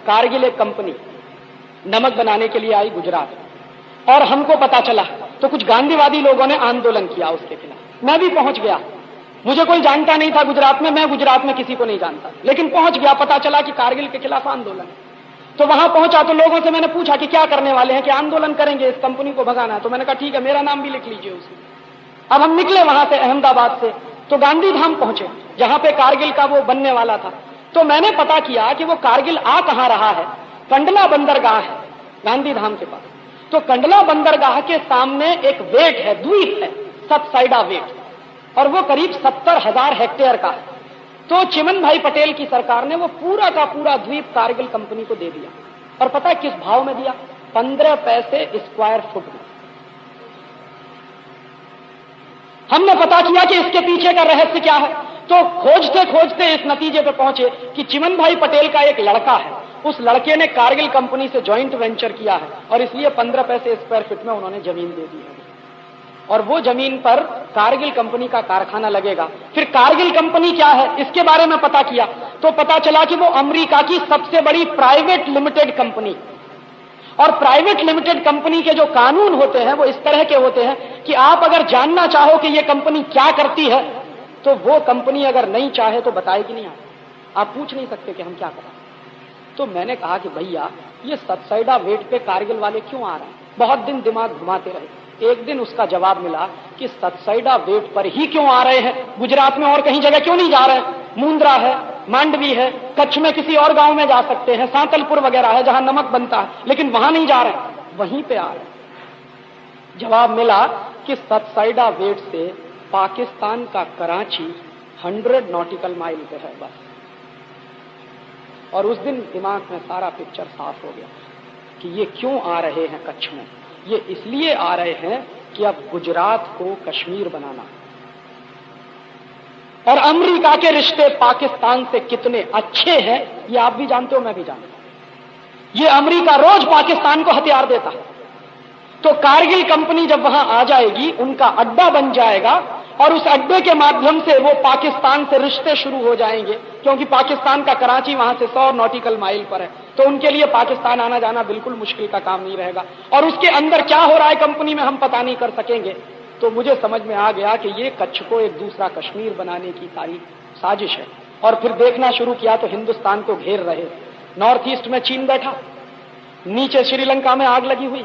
कारगिल एक कंपनी नमक बनाने के लिए आई गुजरात, और हमको पता चला तो कुछ गांधीवादी लोगों ने आंदोलन किया उसके खिलाफ। मैं भी पहुंच गया, मुझे कोई जानता नहीं था गुजरात में, मैं गुजरात में किसी को नहीं जानता, लेकिन पहुंच गया, पता चला कि कारगिल के खिलाफ आंदोलन। तो वहां पहुंचा तो लोगों से मैंने पूछा कि क्या करने वाले हैं, कि आंदोलन करेंगे, इस कंपनी को भगाना है। तो मैंने कहा ठीक है, मेरा नाम भी लिख लीजिए उसमें। अब हम निकले वहां से अहमदाबाद से, तो गांधीधाम पहुंचे जहां पे कारगिल का वो बनने वाला था। तो मैंने पता किया कि वो कारगिल आ कहां रहा है, कंडला बंदरगाह है गांधीधाम के पास। तो कंडला बंदरगाह के सामने एक वेट है, द्वीप है, सतसाइडा वेट, और वो करीब 70,000 हेक्टेयर का है। तो चिमन भाई पटेल की सरकार ने वो पूरा का पूरा द्वीप कारगिल कंपनी को दे दिया, और पता है किस भाव में दिया? 15 पैसे स्क्वायर फुट में। हमने पता किया कि इसके पीछे का रहस्य क्या है, तो खोजते खोजते इस नतीजे पर पहुंचे कि चिमन भाई पटेल का एक लड़का है, उस लड़के ने कारगिल कंपनी से जॉइंट वेंचर किया है, और इसलिए 15 पैसे स्क्वायर फीट में उन्होंने जमीन दे दी है, और वो जमीन पर कारगिल कंपनी का कारखाना लगेगा। फिर कारगिल कंपनी क्या है इसके बारे में पता किया तो पता चला कि वो अमेरिका की सबसे बड़ी प्राइवेट लिमिटेड कंपनी, और प्राइवेट लिमिटेड कंपनी के जो कानून होते हैं वो इस तरह के होते हैं कि आप अगर जानना चाहो कि ये कंपनी क्या करती है, तो वो कंपनी अगर नहीं चाहे तो बताएगी नहीं, आप पूछ नहीं सकते कि हम क्या करें। तो मैंने कहा कि भैया ये सतसाइडा वेट पे कारगिल वाले क्यों आ रहे हैं? बहुत दिन दिमाग घुमाते रहे। एक दिन उसका जवाब मिला कि सतसाइडा वेट पर ही क्यों आ रहे हैं, गुजरात में और कहीं जगह क्यों नहीं जा रहे हैं? मुंद्रा है, मांडवी है, कच्छ में किसी और गांव में जा सकते हैं, सांतलपुर वगैरह है जहां नमक बनता है, लेकिन वहां नहीं जा रहे, वहीं पे आ रहे। जवाब मिला कि सतसाइडा वेट से पाकिस्तान का कराची 100 नॉटिकल माइल पे है बस। और उस दिन दिमाग में सारा पिक्चर साफ हो गया कि ये क्यों आ रहे हैं कच्छ में। ये इसलिए आ रहे हैं कि अब गुजरात को कश्मीर बनाना, और अमेरिका के रिश्ते पाकिस्तान से कितने अच्छे हैं ये आप भी जानते हो, मैं भी जानता हूं। ये अमेरिका रोज पाकिस्तान को हथियार देता है। तो कारगिल कंपनी जब वहां आ जाएगी, उनका अड्डा बन जाएगा, और उस अड्डे के माध्यम से वो पाकिस्तान से रिश्ते शुरू हो जाएंगे, क्योंकि पाकिस्तान का कराची वहां से 100 नॉटिकल माइल पर है। तो उनके लिए पाकिस्तान आना जाना बिल्कुल मुश्किल का काम नहीं रहेगा, और उसके अंदर क्या हो रहा है कंपनी में हम पता नहीं कर सकेंगे। तो मुझे समझ में आ गया कि ये कच्छ को एक दूसरा कश्मीर बनाने की सारी साजिश है। और फिर देखना शुरू किया तो हिंदुस्तान को घेर रहे, नॉर्थ ईस्ट में चीन बैठा, नीचे श्रीलंका में आग लगी हुई,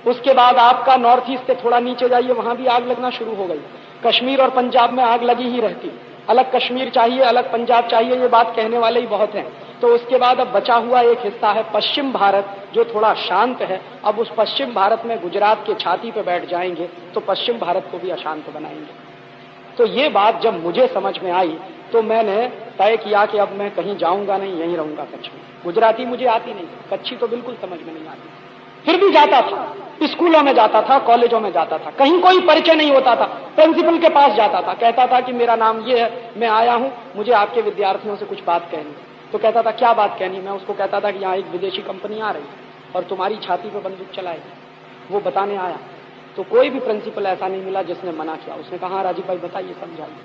उसके बाद आपका नॉर्थ ईस्ट से थोड़ा नीचे जाइए वहां भी आग लगना शुरू हो गई। कश्मीर और पंजाब में आग लगी ही रहती, अलग कश्मीर चाहिए, अलग पंजाब चाहिए, ये बात कहने वाले ही बहुत हैं। तो उसके बाद अब बचा हुआ एक हिस्सा है पश्चिम भारत, जो थोड़ा शांत है। अब उस पश्चिम भारत में गुजरात के छाती पे बैठ जाएंगे तो पश्चिम भारत को भी अशांत बनाएंगे। तो ये बात जब मुझे समझ में आई तो मैंने तय किया कि अब मैं कहीं जाऊंगा नहीं, यहीं रहूंगा कच्छ में। गुजराती मुझे आती नहीं, कच्छी तो बिल्कुल समझ में नहीं आती। फिर भी जाता था, स्कूलों में जाता था, कॉलेजों में जाता था, कहीं कोई परिचय नहीं होता था, प्रिंसिपल के पास जाता था, कहता था कि मेरा नाम ये है, मैं आया हूं, मुझे आपके विद्यार्थियों से कुछ बात कहनी। तो कहता था क्या बात कहनी? मैं उसको कहता था कि यहाँ एक विदेशी कंपनी आ रही है और तुम्हारी छाती पे बंदूक चलाएगी, वो बताने आया। तो कोई भी प्रिंसिपल ऐसा नहीं मिला जिसने मना किया। उसने कहा राजीव भाई बताइए, समझाइए।